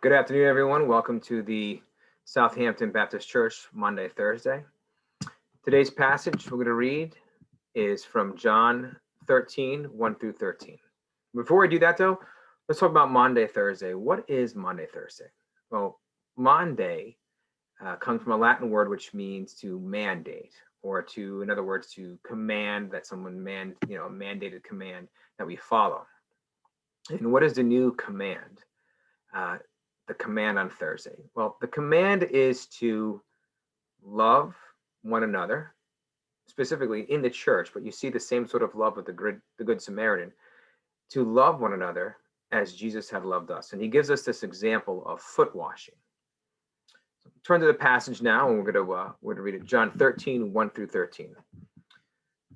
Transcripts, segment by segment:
Good afternoon, everyone. Welcome to the Southampton Baptist Church Maundy Thursday. Today's passage we're going to read is from John 13, 1 through 13. Before we do that, though, let's talk about Maundy Thursday. What is Maundy Thursday? Well, Maundy comes from a Latin word which means to mandate, or to, in other words, to command that someone mandated command that we follow. And what is the new command? The command on Thursday? Well, the command is to love one another, specifically in the church, but you see the same sort of love with the Good Samaritan, to love one another as Jesus had loved us. And he gives us this example of foot washing. So turn to the passage now, and we're going to read it, John 13, 1 through 13. And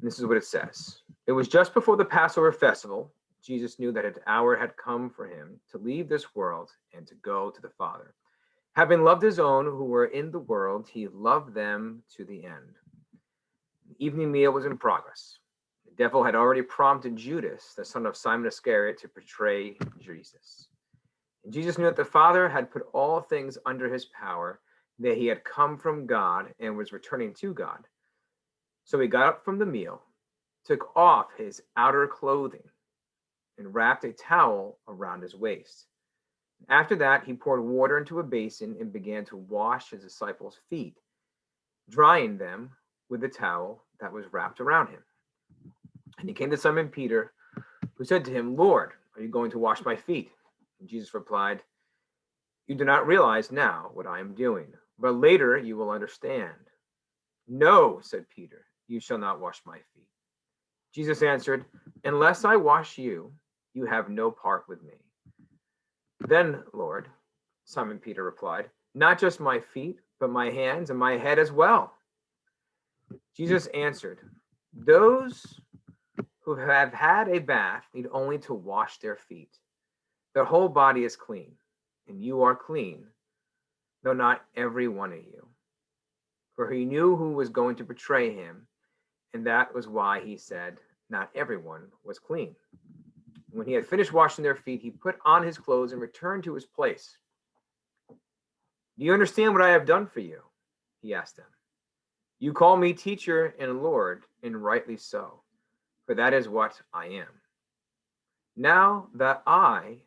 this is what it says. It was just before the Passover festival. Jesus knew that an hour had come for him to leave this world and to go to the Father. Having loved his own who were in the world, he loved them to the end. The evening meal was in progress. The devil had already prompted Judas, the son of Simon Iscariot, to betray Jesus. And Jesus knew that the Father had put all things under his power, that he had come from God and was returning to God. So he got up from the meal, took off his outer clothing, and wrapped a towel around his waist. After that, he poured water into a basin and began to wash his disciples' feet, drying them with the towel that was wrapped around him. And he came to Simon Peter, who said to him, "Lord, are you going to wash my feet?" And Jesus replied, "You do not realize now what I am doing, but later you will understand." "No," said Peter, "you shall not wash my feet." Jesus answered, "Unless I wash you, you have no part with me." "Then, Lord," Simon Peter replied, "not just my feet, but my hands and my head as well." Jesus answered, "Those who have had a bath need only to wash their feet. Their whole body is clean, and you are clean, though not every one of you." For he knew who was going to betray him, and that was why he said, "Not everyone was clean." When he had finished washing their feet, he put on his clothes and returned to his place. "Do you understand what I have done for you?" he asked them. "You call me teacher and Lord, and rightly so, for that is what I am. Now that I,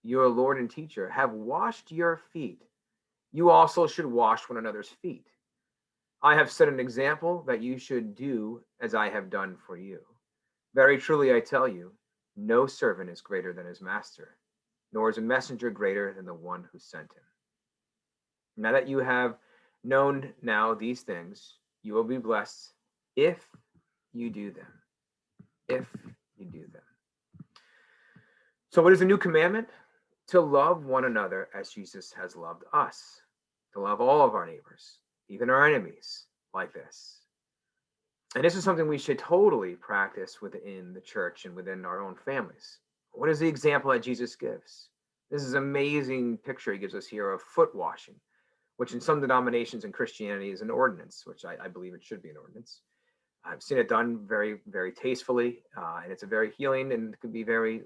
your Lord and teacher, have washed your feet, you also should wash one another's feet. I have set an example that you should do as I have done for you. Very truly I tell you, no servant is greater than his master, nor is a messenger greater than the one who sent him. Now that you have known now these things, you will be blessed if you do them. If you do them. So what is the new commandment? To love one another as Jesus has loved us. To love all of our neighbors, even our enemies, like this. And this is something we should totally practice within the church and within our own families. What is the example that Jesus gives? This is an amazing picture he gives us here of foot washing, which in some denominations in Christianity is an ordinance, which I believe it should be an ordinance. I've seen it done very, very tastefully, and it's a very healing and it can be very,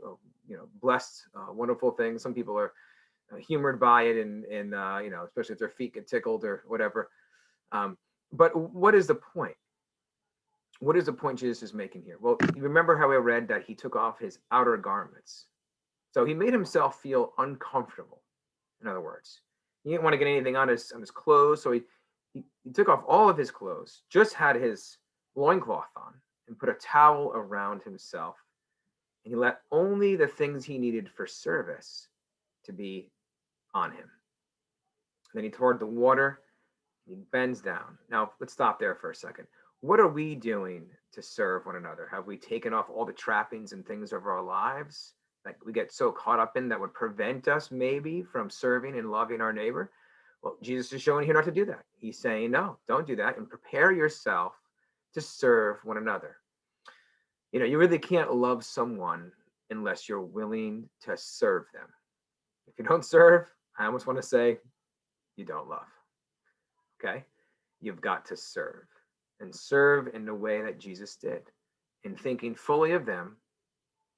blessed, wonderful thing. Some people are humored by it, and especially if their feet get tickled or whatever. But what is the point? What is the point Jesus is making here? Well, you remember how I read that he took off his outer garments. So he made himself feel uncomfortable. In other words, he didn't want to get anything on his clothes. So he took off all of his clothes, just had his loincloth on, and put a towel around himself. And he let only the things he needed for service to be on him. And then he poured the water, and he bends down. Now, let's stop there for a second. What are we doing to serve one another? Have we taken off all the trappings and things of our lives that we get so caught up in that would prevent us maybe from serving and loving our neighbor? Well, Jesus is showing here not to do that. He's saying, no, don't do that, and prepare yourself to serve one another. You really can't love someone unless you're willing to serve them. If you don't serve, I almost want to say you don't love. Okay? You've got to serve, and serve in the way that Jesus did, in thinking fully of them,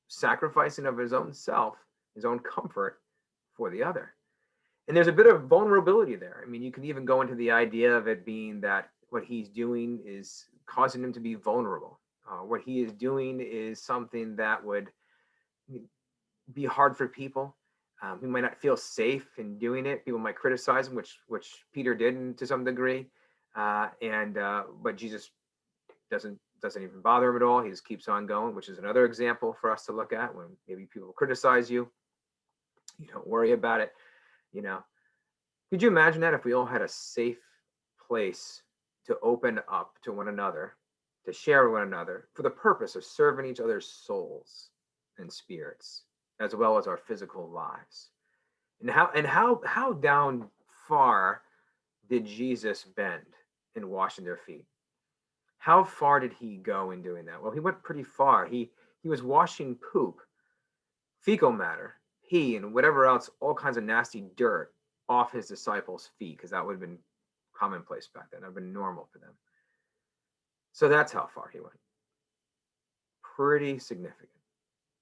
sacrificing of his own self, his own comfort for the other. And there's a bit of vulnerability there. I mean, you can even go into the idea of it being that what he's doing is causing him to be vulnerable. What he is doing is something that would be hard for people. He might not feel safe in doing it. People might criticize him, which Peter did to some degree. But Jesus doesn't even bother him at all. He just keeps on going, which is another example for us to look at. When maybe people criticize you, you don't worry about it. You know, could you imagine that if we all had a safe place to open up to one another, to share with one another for the purpose of serving each other's souls and spirits, as well as our physical lives? And how down far did Jesus bend in washing their feet? How far did he go in doing that? Well, he went pretty far. He was washing poop, fecal matter, pee, and whatever else, all kinds of nasty dirt off his disciples' feet, because that would have been commonplace back then. That would have been normal for them. So that's how far he went. Pretty significant.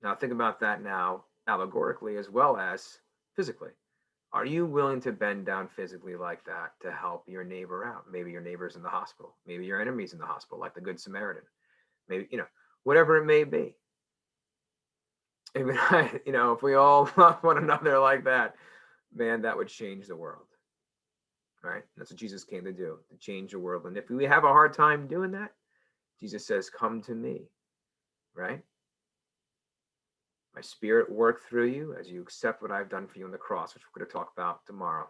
Now think about that now allegorically as well as physically. Are you willing to bend down physically like that to help your neighbor out? Maybe your neighbor's in the hospital. Maybe your enemy's in the hospital, like the Good Samaritan. Maybe, whatever it may be. Even, if we all love one another like that, man, that would change the world. Right? That's what Jesus came to do, to change the world. And if we have a hard time doing that, Jesus says, come to me, right? My spirit work through you as you accept what I've done for you on the cross, which we're going to talk about tomorrow.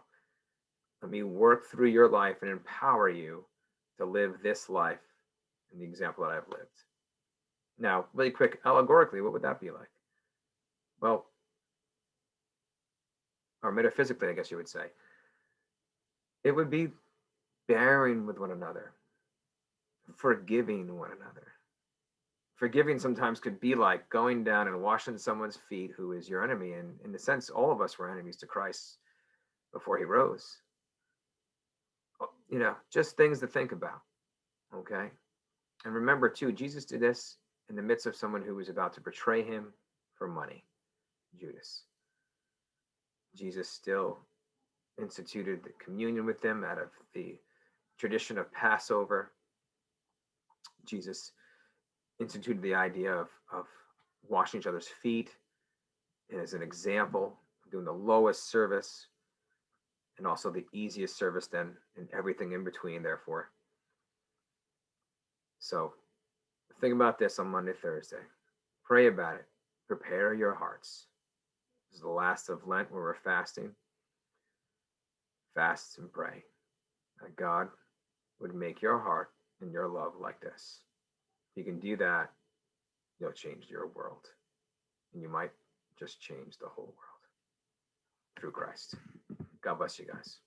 Let me work through your life and empower you to live this life in the example that I've lived. Now, really quick, allegorically, what would that be like? Well, or metaphysically, I guess you would say, it would be bearing with one another, forgiving one another. Forgiving sometimes could be like going down and washing someone's feet who is your enemy. And in a sense, all of us were enemies to Christ before he rose. Just things to think about. Okay. And remember too, Jesus did this in the midst of someone who was about to betray him for money, Judas. Jesus still instituted the communion with them out of the tradition of Passover. Jesus instituted the idea of washing each other's feet as an example, doing the lowest service and also the easiest service then, and everything in between, therefore. So think about this on Maundy Thursday. Pray about it. Prepare your hearts. This is the last of Lent where we're fasting. Fast and pray that God would make your heart and your love like this. If you can do that, you'll change your world. And you might just change the whole world through Christ. God bless you guys.